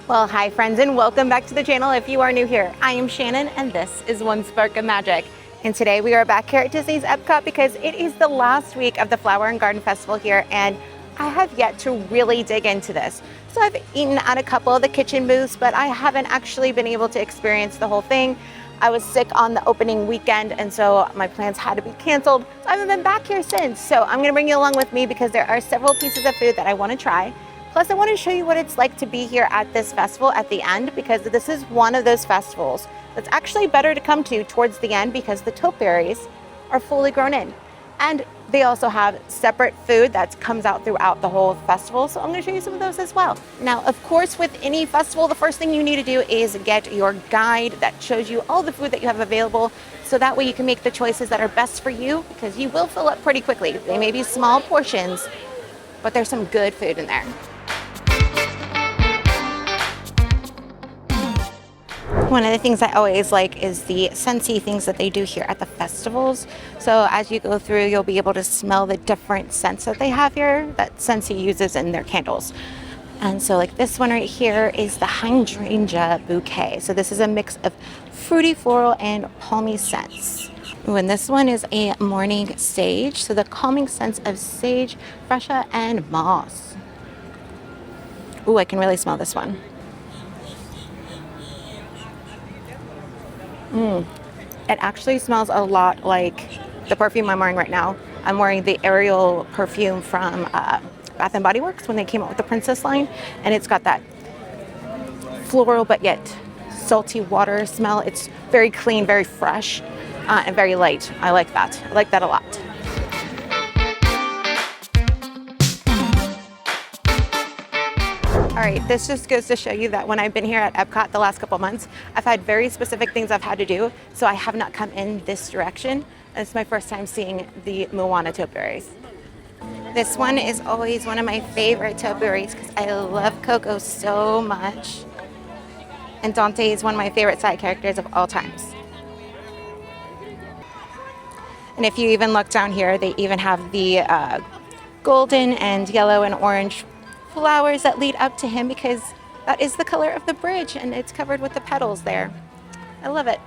Well, hi friends, and welcome back to the channel. If you are new here, I am Shannon and this is One Spark of Magic. And today we are back here at Disney's Epcot because it is the last week of the Flower and Garden Festival here, and I have yet to really dig into this. So I've eaten at a couple of the kitchen booths, but I haven't actually been able to experience the whole thing. I was sick on the opening weekend, and so my plans had to be canceled. So I haven't been back here since. So I'm gonna bring you along with me because there are several pieces of food that I wanna try. Plus, I want to show you what it's like to be here at this festival at the end, because this is one of those festivals that's actually better to come to towards the end because the topiaries are fully grown in. And they also have separate food that comes out throughout the whole festival. So I'm going to show you some of those as well. Now, of course, with any festival, the first thing you need to do is get your guide that shows you all the food that you have available. So that way you can make the choices that are best for you, because you will fill up pretty quickly. They may be small portions, but there's some good food in there. One of the things I always like is the scentsy things that they do here at the festivals. So as you go through, you'll be able to smell the different scents that they have here that Scentsy uses in their candles. And so like this one right here is the hydrangea bouquet. So this is a mix of fruity, floral, and palmy scents. Ooh, and this one is a morning sage. So the calming scents of sage, freesia, and moss. Ooh, I can really smell this one. It actually smells a lot like the perfume I'm wearing right now. I'm wearing the Ariel perfume from Bath and Body Works when they came out with the Princess line, and it's got that floral but yet salty water smell. It's very clean, very fresh, and very light. I like that. I like that a lot. All right, this just goes to show you that when I've been here at Epcot the last couple months, I've had very specific things I've had to do, so I have not come in this direction. And it's my first time seeing the Moana topiaries. This one is always one of my favorite topiaries because I love Coco so much. And Dante is one of my favorite side characters of all times. And if you even look down here, they even have the golden and yellow and orange flowers that lead up to him, because that is the color of the bridge and it's covered with the petals there. I love it.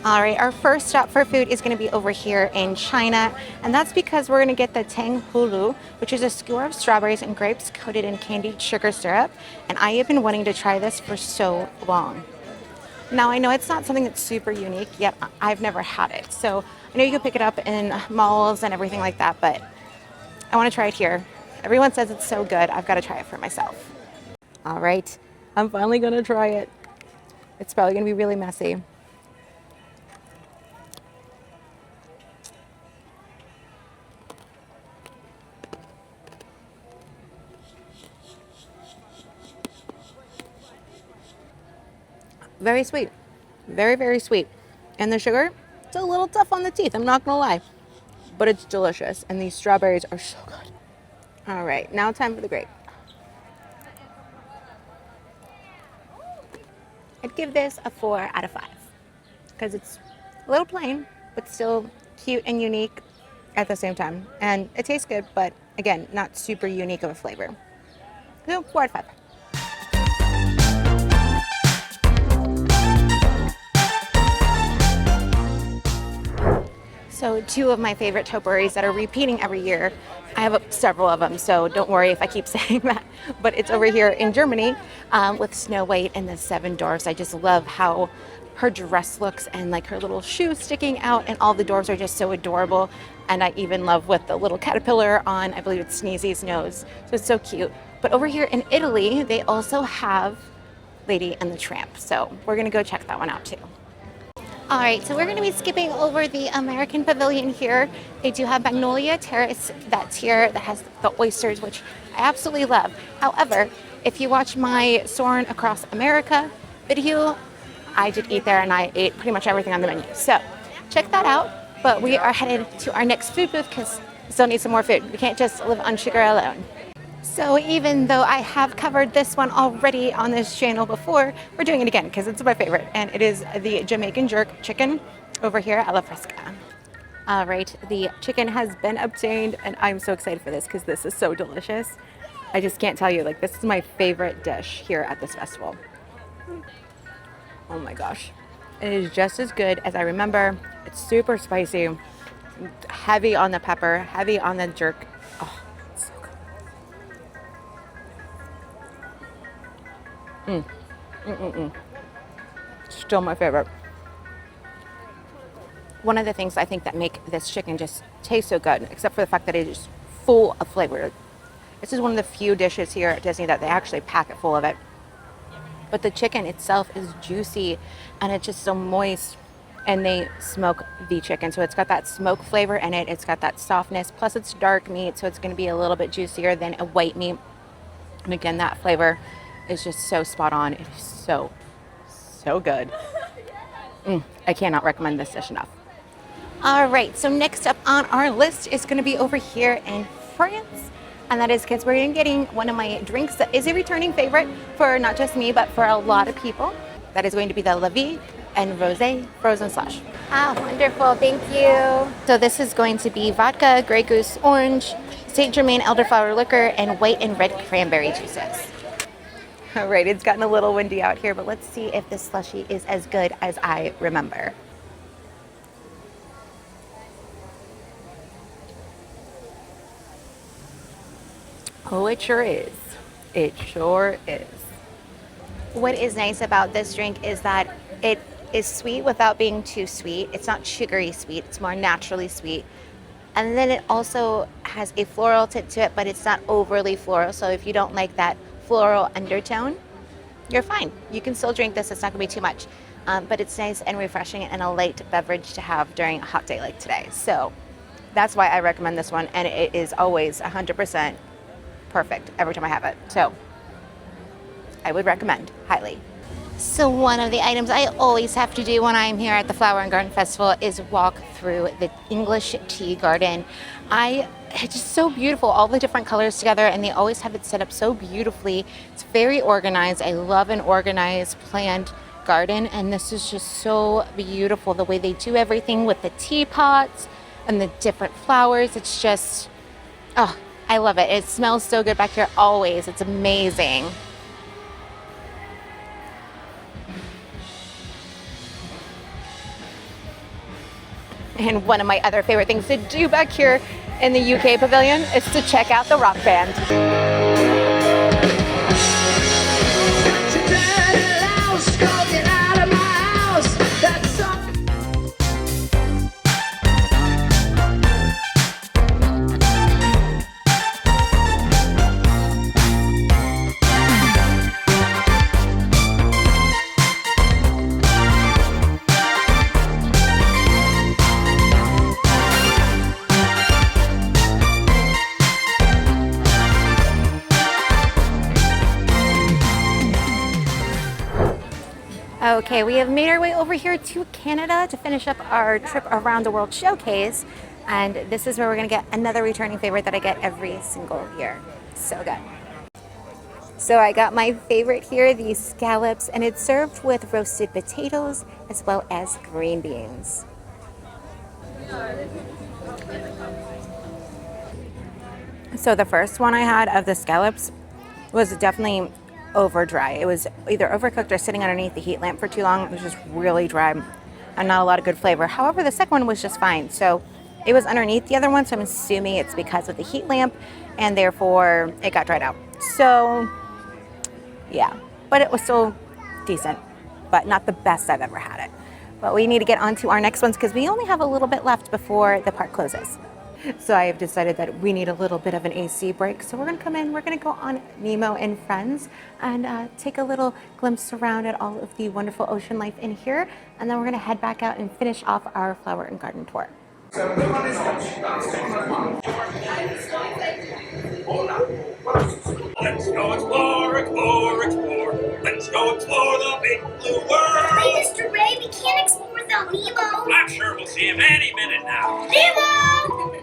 All right, our first stop for food is going to be over here in China, and that's because we're going to get the Tang Hulu, which is a skewer of strawberries and grapes coated in candied sugar syrup, and I have been wanting to try this for so long. Now, I know it's not something that's super unique, yet I've never had it. So I know you can pick it up in malls and everything like that, but I want to try it here. Everyone says it's so good, I've got to try it for myself. All right, I'm finally gonna try it. It's probably gonna be really messy. Very sweet, very, very sweet. And the sugar, it's a little tough on the teeth, I'm not gonna lie, but it's delicious. And these strawberries are so good. All right, now time for the grape. I'd give this a 4 out of 5 because it's a little plain, but still cute and unique at the same time. And it tastes good, but again, not super unique of a flavor. So 4 out of 5. So 2 of my favorite topiaries that are repeating every year. I have several of them, so don't worry if I keep saying that. But it's over here in Germany with Snow White and the 7 Dwarfs. I just love how her dress looks and like her little shoes sticking out, and all the dwarfs are just so adorable. And I even love with the little caterpillar on, I believe it's Sneezy's nose. So it's so cute. But over here in Italy, they also have Lady and the Tramp. So we're gonna go check that one out too. All right, so we're going to be skipping over the American Pavilion here. They do have Magnolia Terrace that's here that has the oysters, which I absolutely love. However, if you watch my Soarin' Across America video, I did eat there and I ate pretty much everything on the menu. So check that out. But we are headed to our next food booth because we still need some more food. We can't just live on sugar alone. So even though I have covered this one already on this channel before, we're doing it again because it's my favorite, and it is the Jamaican jerk chicken over here at La Fresca. All right, the chicken has been obtained, and I'm so excited for this because this is so delicious. I just can't tell you, like, this is my favorite dish here at this festival. Oh my gosh. It is just as good as I remember. It's super spicy, heavy on the pepper, heavy on the jerk. Oh, it's so good. Still my favorite. One of the things I think that make this chicken just taste so good, except for the fact that it is full of flavor. This is one of the few dishes here at Disney that they actually pack it full of it. But the chicken itself is juicy and it's just so moist, and they smoke the chicken. So it's got that smoke flavor in it. It's got that softness. Plus it's dark meat, so it's going to be a little bit juicier than a white meat. And again, that flavor is just so spot on. It is so, so good. I cannot recommend this dish enough. All right, so next up on our list is going to be over here in France. And that is because we're getting one of my drinks that is a returning favorite for not just me, but for a lot of people. That is going to be the La Vie and Rosé Frozen Slush. Ah, wonderful, thank you. So this is going to be vodka, Grey Goose orange, Saint Germain elderflower liquor, and white and red cranberry juices. All right, it's gotten a little windy out here, but let's see if this slushie is as good as I remember. Oh, it sure is. It sure is. What is nice about this drink is that it is sweet without being too sweet. It's not sugary sweet, it's more naturally sweet. And then it also has a floral tint to it, but it's not overly floral. So if you don't like that floral undertone, you're fine. You can still drink this, it's not gonna be too much. But it's nice and refreshing and a light beverage to have during a hot day like today. So that's why I recommend this one, and it is always 100% perfect every time I have it. So I would recommend highly. So one of the items I always have to do when I'm here at the Flower and Garden Festival is walk through the English tea garden. It's just so beautiful, all the different colors together, and they always have it set up so beautifully. It's very organized. I love an organized, planned garden, and this is just so beautiful, the way they do everything with the teapots and the different flowers. It's just, oh, I love it. It smells so good back here always. It's amazing. And one of my other favorite things to do back here in the UK pavilion is to check out the rock band. Okay, we have made our way over here to Canada to finish up our trip around the World Showcase. And this is where we're gonna get another returning favorite that I get every single year. So good. So I got my favorite here, these scallops, and it's served with roasted potatoes as well as green beans. So the first one I had of the scallops was definitely over dry. It was either overcooked or sitting underneath the heat lamp for too long. It was just really dry and not a lot of good flavor. However, the second one was just fine. So it was underneath the other one, so I'm assuming it's because of the heat lamp and therefore it got dried out. So yeah, but it was still decent, but not the best I've ever had it. But we need to get on to our next ones because we only have a little bit left before the park closes. So I have decided that we need a little bit of an AC break. So we're gonna come in, we're gonna go on Nemo and Friends and take a little glimpse around at all of the wonderful ocean life in here. And then we're gonna head back out and finish off our flower and garden tour. Let's go explore, explore, explore. Let's go explore the big blue world. Hey, Mr. Ray, we can't explore without Nemo. I'm sure we'll see him any minute now. Nemo!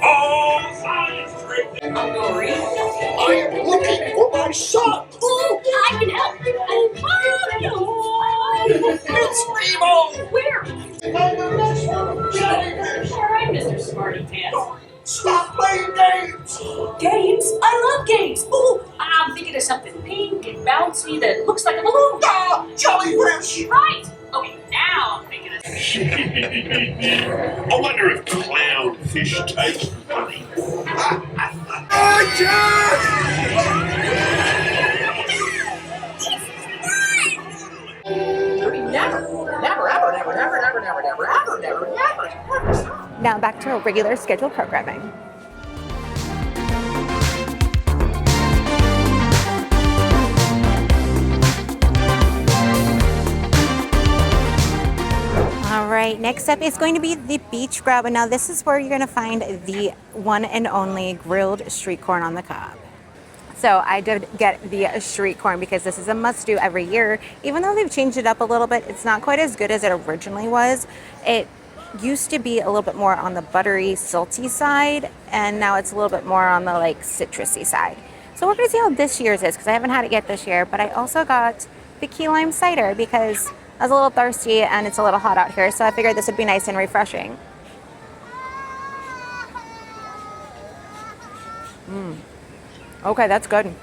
Oh, science trip. I'm Dory. I am looking for my son. Oh, I can help. Oh, It's Nemo. where? On the next one, jellyfish. All right, Mr. Smarty Pants. Stop playing games. Games? I love games. Ooh, bouncy that looks like a balloon. Ah, jellyfish! Right. Okay, now I'm thinking of I wonder if clownfish taste funny. never. Now back to our regular scheduled programming. All right, next up is going to be the beach grub. And now this is where you're going to find the one and only grilled street corn on the cob. So I did get the street corn because this is a must do every year. Even though they've changed it up a little bit, it's not quite as good as it originally was. It used to be a little bit more on the buttery, salty side, and now it's a little bit more on the like citrusy side. So we're gonna see how this year's is because I haven't had it yet this year, but I also got the key lime cider because I was a little thirsty and it's a little hot out here, so I figured this would be nice and refreshing. Okay, that's good.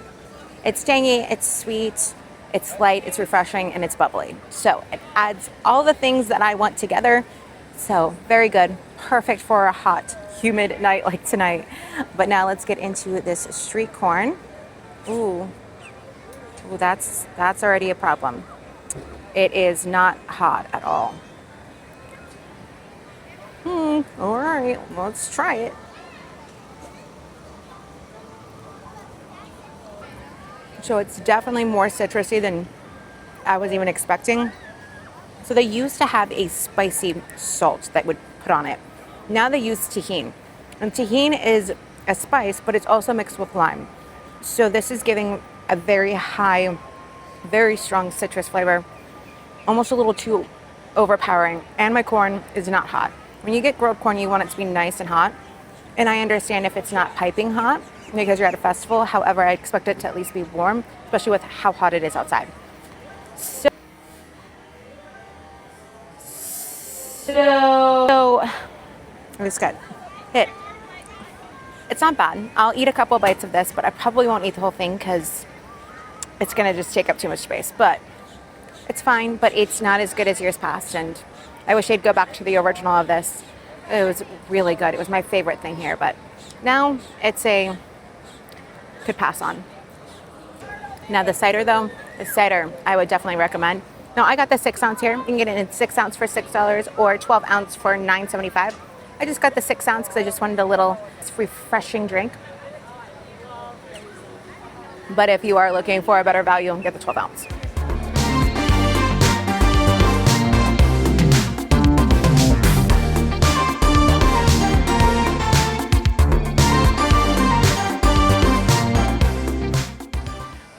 It's tangy, it's sweet, it's light, it's refreshing, and it's bubbly. So it adds all the things that I want together. So very good. Perfect for a hot, humid night like tonight. But now let's get into this street corn. Ooh, that's already a problem. It is not hot at all. All right, let's try it. So it's definitely more citrusy than I was even expecting. So they used to have a spicy salt that would put on it. Now they use tahini. And tahini is a spice, but it's also mixed with lime. So this is giving a very high, very strong citrus flavor, almost a little too overpowering. And my corn is not hot. When you get grilled corn, you want it to be nice and hot. And I understand if it's not piping hot because you're at a festival. However, I expect it to at least be warm, especially with how hot it is outside. So it's good. It's not bad. I'll eat a couple bites of this, but I probably won't eat the whole thing because it's gonna just take up too much space. But it's fine, but it's not as good as years past, and I wish I'd go back to the original of this. It was really good. It was my favorite thing here, but now it's could pass on. Now the cider though, I would definitely recommend. Now I got the 6 ounce here. You can get it in 6 ounce for $6 or 12 ounce for $9.75. I just got the 6 ounce because I just wanted a little refreshing drink. But if you are looking for a better value, get the 12 ounce.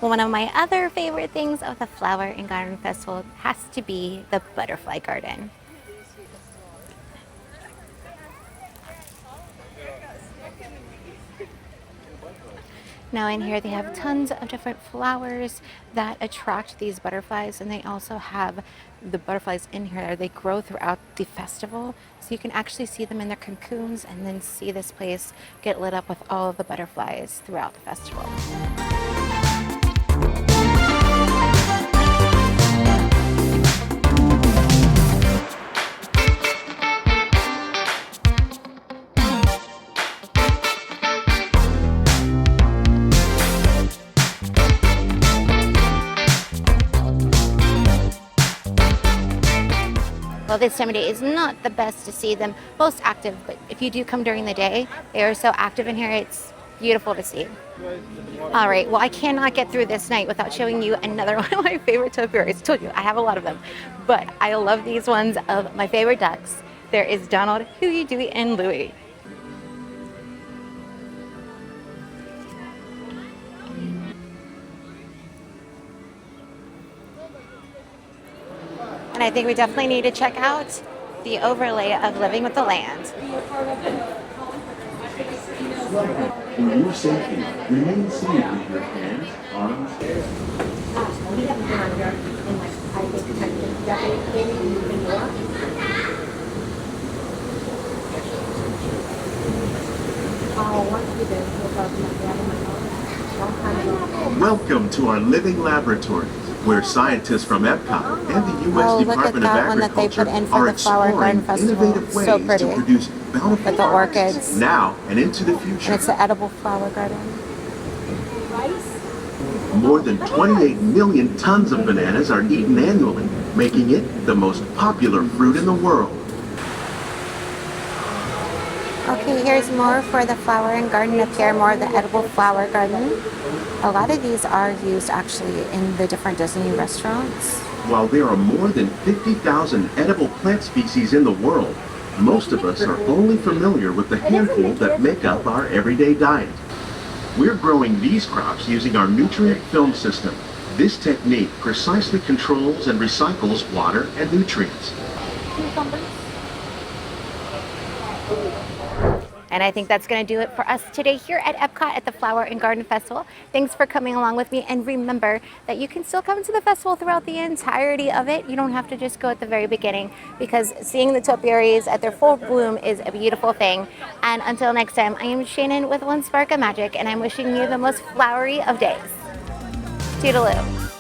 One of my other favorite things of the Flower and Garden Festival has to be the butterfly garden. Now in here they have tons of different flowers that attract these butterflies, and they also have the butterflies in here. They grow throughout the festival, so you can actually see them in their cocoons and then see this place get lit up with all of the butterflies throughout the festival. Well, this time of day is not the best to see them most active, but if you do come during the day, they are so active in here, it's beautiful to see. All right, well, I cannot get through this night without showing you another one of my favorite topiaries. I told you, I have a lot of them, but I love these ones of my favorite ducks. There is Donald, Huey, Dewey, and Louie. And I think we definitely need to check out the overlay of Living with the Land. For your safety, remain seated with your hands, arms, Welcome to our living laboratories, where scientists from Epcot and the U.S. Oh, look at Department of that one that they Agriculture put in for are the Flower Garden exploring Festival. innovative So ways pretty. to produce bountiful With the harvests orchids. now and into the And future. it's an edible flower garden. More than 28 million tons of bananas are eaten annually, making it the most popular fruit in the world. Okay, here's more for the flower and garden up here, more of the edible flower garden. A lot of these are used actually in the different Disney restaurants. While there are more than 50,000 edible plant species in the world, most of us are only familiar with the handful that make up our everyday diet. We're growing these crops using our nutrient film system. This technique precisely controls and recycles water and nutrients. And I think that's going to do it for us today here at Epcot at the Flower and Garden Festival. Thanks for coming along with me, and remember that you can still come to the festival throughout the entirety of it. You don't have to just go at the very beginning, because seeing the topiaries at their full bloom is a beautiful thing. And until next time, I am Shannon with One Spark of Magic, and I'm wishing you the most flowery of days. Toodaloo.